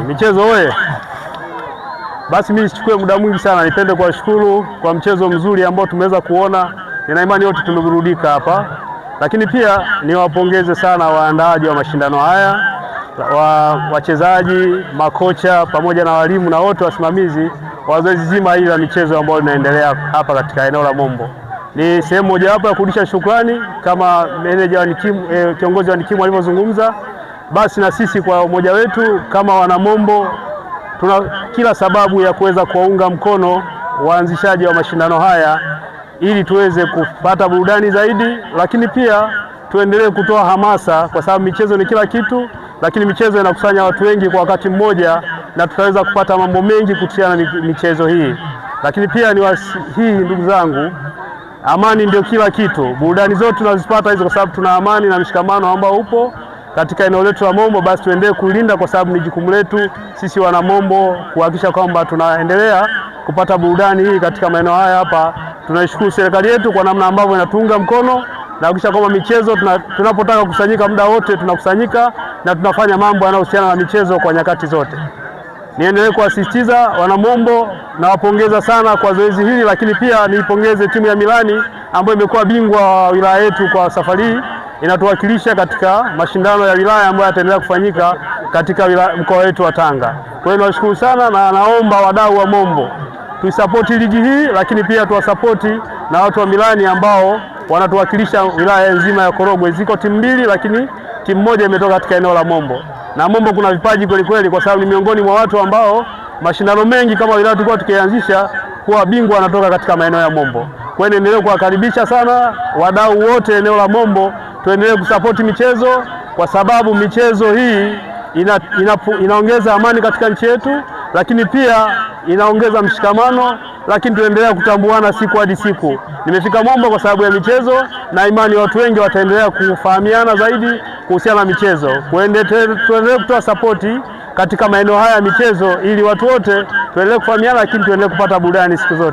Michezo oye! Basi mimi sichukue muda mwingi sana, nipende kuwashukuru kwa mchezo mzuri ambao tumeweza kuona. Nina imani yote tumeburudika hapa, lakini pia niwapongeze sana waandaaji wa mashindano haya, wachezaji, makocha pamoja na walimu na wote wasimamizi wa zoezi zima hili la michezo ambao linaendelea hapa katika eneo la Mombo. Ni sehemu mojawapo ya kurudisha shukrani kama meneja wa Nikimu, kiongozi wa Nikimu alivyozungumza. Basi na sisi kwa umoja wetu kama wana Mombo tuna kila sababu ya kuweza kuwaunga mkono waanzishaji wa mashindano haya ili tuweze kupata burudani zaidi, lakini pia tuendelee kutoa hamasa, kwa sababu michezo ni kila kitu, lakini michezo inakusanya watu wengi kwa wakati mmoja na tutaweza kupata mambo mengi kuhusiana na michezo hii. Lakini pia hii ndugu zangu, amani ndio kila kitu. Burudani zote tunazipata hizo kwa sababu tuna amani na mshikamano ambao upo katika eneo letu la Mombo. Basi tuendelee kulinda, kwa sababu ni jukumu letu sisi wana Mombo kuhakikisha kwamba tunaendelea kupata burudani hii katika maeneo haya hapa. Tunaishukuru serikali yetu kwa namna ambavyo inatuunga mkono na kuhakikisha kwamba michezo tunapotaka kusanyika muda wote tunakusanyika na tunafanya mambo yanayohusiana na michezo kwa nyakati zote. Niendelee kuwasisitiza wana Mombo na wapongeza sana kwa zoezi hili, lakini pia niipongeze timu ya Milani ambayo imekuwa bingwa wa wilaya yetu kwa safari hii, inatuwakilisha katika mashindano ya wilaya ambayo yataendelea kufanyika katika mkoa wetu wa Tanga. Kwa hiyo nawashukuru sana na naomba wadau wa Mombo tuisapoti ligi hii, lakini pia tuwasapoti na watu wa Milani ambao wanatuwakilisha wilaya nzima ya Korogwe. Ziko timu mbili, lakini timu moja imetoka katika eneo la Mombo. Na Mombo kuna vipaji kweli kweli, kwa sababu ni miongoni mwa watu ambao mashindano mengi kama wilaya tulikuwa tukianzisha kuwa bingwa anatoka katika maeneo ya Mombo. Kwa hiyo niendelee kuwakaribisha sana wadau wote eneo la Mombo, tuendelee kusapoti michezo, kwa sababu michezo hii inaongeza amani katika nchi yetu, lakini pia inaongeza mshikamano, lakini tuendelea kutambuana siku hadi siku. Nimefika Mombo kwa sababu ya michezo na imani watu wengi wataendelea kufahamiana zaidi kuhusiana na michezo. Tuendelee kutoa sapoti katika maeneo haya ya michezo ili watu wote tuendelee kufahamiana, lakini tuendelee kupata burudani siku zote.